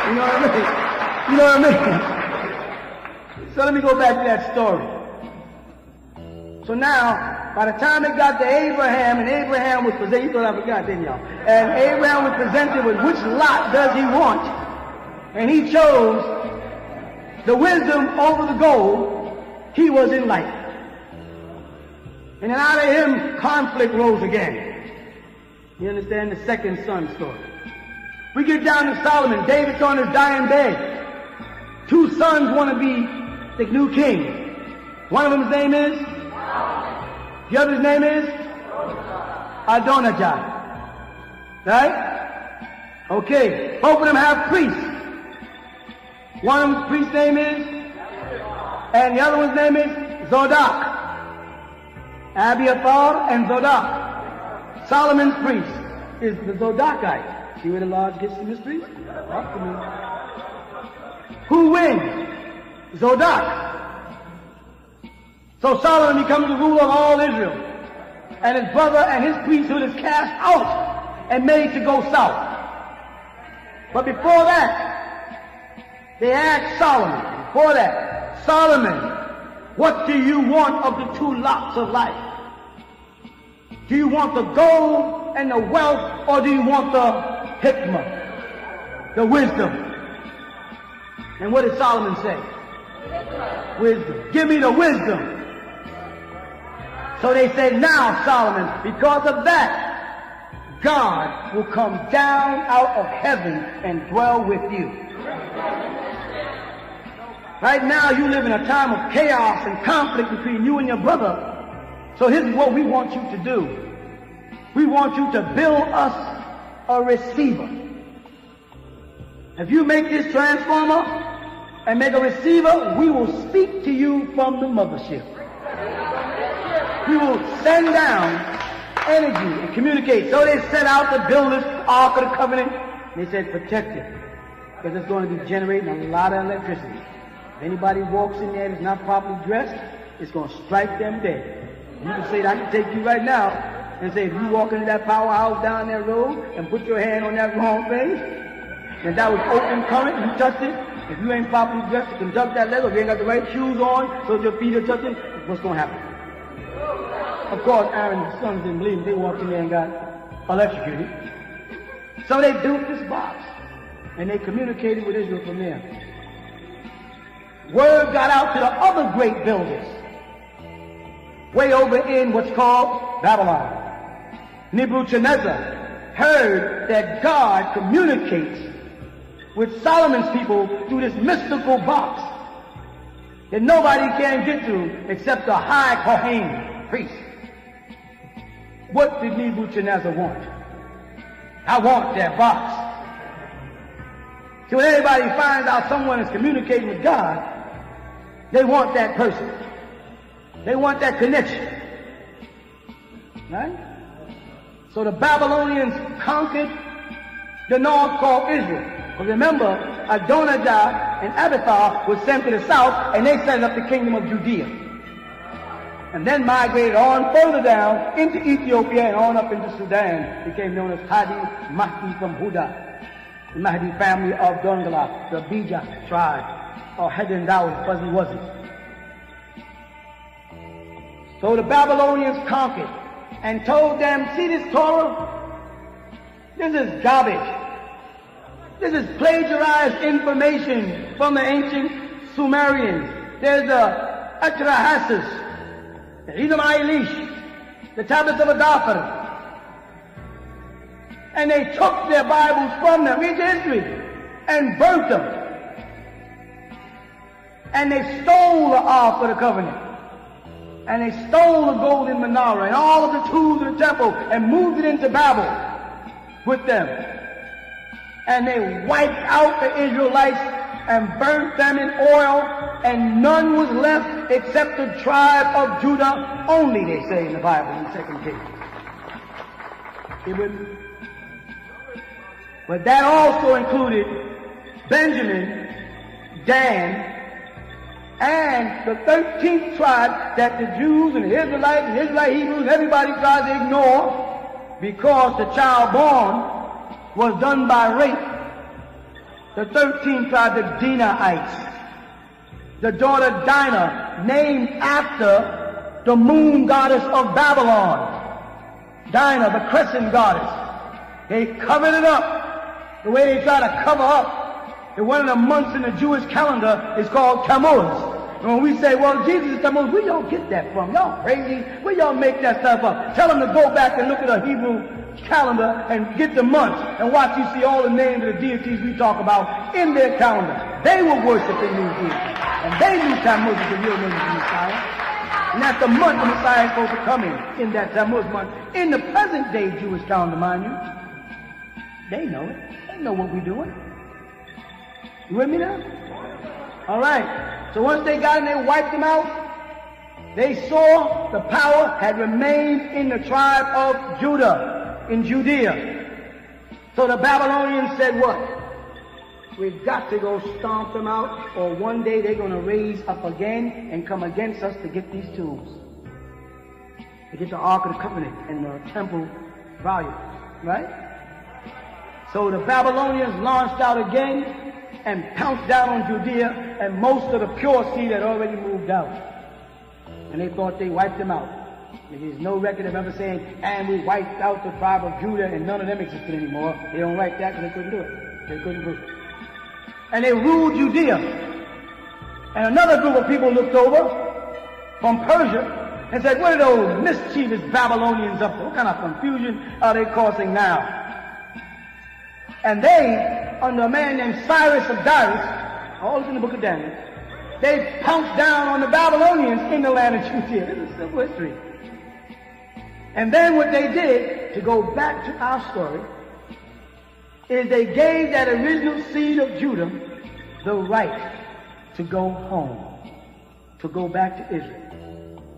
You know what I mean? You know what I mean? So let me go back to that story. So now, by the time it got to Abraham, and Abraham was presented, you thought I forgot, didn't y'all? And Abraham was presented with which lot does he want? And he chose the wisdom over the gold. He was enlightened. And then out of him, conflict rose again. You understand the second son story. We get down to Solomon. David's on his dying bed. Two sons want to be the new king. One of them's name is? The other's name is? Adonijah. Right? Okay. Both of them have priests. One of them's priest's name is? And the other one's name is? Zodok. Abiathar and Zodok. Solomon's priest is the Zodokite. See where the Lord gets the mysteries? Talk to me. Who wins? Zodok. So Solomon becomes the ruler of all Israel. And his brother and his priesthood is cast out and made to go south. But before that, they asked Solomon, before that, Solomon, what do you want of the two lots of life? Do you want the gold and the wealth, or do you want the hikmah, the wisdom? And what did Solomon say? Wisdom. Give me the wisdom. So they said, now Solomon, because of that, God will come down out of heaven and dwell with you. Right now you live in a time of chaos and conflict between you and your brother. So here's what we want you to do. We want you to build us a receiver. If you make this transformer and make a receiver, we will speak to you from the mothership. We will send down energy and communicate. So they set out to build this Ark of the Covenant. They said, protect it, because it's going to be generating a lot of electricity. If anybody walks in there that's not properly dressed, it's going to strike them dead. And you can say, I can take you right now and say, if you walk into that powerhouse down that road and put your hand on that wrong thing, and that was open current, and you touched it, if you ain't properly dressed to conduct that level, if you ain't got the right shoes on so your feet are touching, what's going to happen? Of course, Aaron's sons didn't believe it. They walked in there and got electrocuted. So they built this box, and they communicated with Israel from there. Word got out to the other great builders, way over in what's called Babylon. Nebuchadnezzar heard that God communicates with Solomon's people through this mystical box that nobody can get to except the high Kohen priest. What did Nebuchadnezzar want? I want that box. So when everybody finds out someone is communicating with God, they want that person. They want that connection. Right? So the Babylonians conquered the north called Israel. But remember, Adonijah and Abiathar were sent to the south, and they set up the kingdom of Judea. And then migrated on further down into Ethiopia and on up into Sudan. Became known as Hadi Mahdi from Huda, the Mahdi family of Dongala, the Bija tribe, or Hedin Dawud, Fuzzy Wuzzy. So the Babylonians conquered and told them, see this Torah? This is garbage. This is plagiarized information from the ancient Sumerians. There's the Atrahasis, the Edom Eilish, the tablets of Adafar. And they took their Bibles from them, read history, and burnt them. And they stole the Ark of the Covenant. And they stole the golden menorah and all of the tools of the temple and moved it into Babel with them. And they wiped out the Israelites and burnt them in oil, and none was left except the tribe of Judah only, they say in the Bible in 2 Kings. But that also included Benjamin, Dan, and the 13th tribe that the Jews and the Israelites and Israelite Hebrews and everybody tried to ignore because the child born was done by rape. The 13 tribe, the Dinaites. The daughter Dinah, named after the moon goddess of Babylon. Dinah, the crescent goddess. They covered it up the way they try to cover up that one of the months in the Jewish calendar is called Tammuz. And when we say, well, Jesus is Tammuz, where y'all get that from? Y'all crazy? Where y'all make that stuff up? Tell them to go back and look at a Hebrew calendar and get the months and watch you see all the names of the deities we talk about in their calendar. They were worshiping these deities. And they knew Tammuz was the real name of the Messiah. And that's the month the Messiah is supposed to come in that Tammuz month. In the present day Jewish calendar, mind you. They know it. They know what we're doing. You with me now? All right. So once they got in, they wiped them out. They saw the power had remained in the tribe of Judah, in Judea. So the Babylonians said what? We've got to go stomp them out, or one day they're going to raise up again and come against us to get these tools. To get the Ark of the Covenant and the temple volume. Right? So the Babylonians launched out again and pounced down on Judea, and most of the pure seed had already moved out. And they thought they wiped them out. There's no record of ever saying, and we wiped out the tribe of Judah, and none of them existed anymore. They don't write that because they couldn't do it. They couldn't prove it. And they ruled Judea. And another group of people looked over from Persia and said, what are those mischievous Babylonians up to? What kind of confusion are they causing now? And they, under a man named Cyrus of Darius, all is in the book of Daniel, they pounced down on the Babylonians in the land of Judea. This is simple history. And then what they did, to go back to our story, is they gave that original seed of Judah the right to go home, to go back to Israel.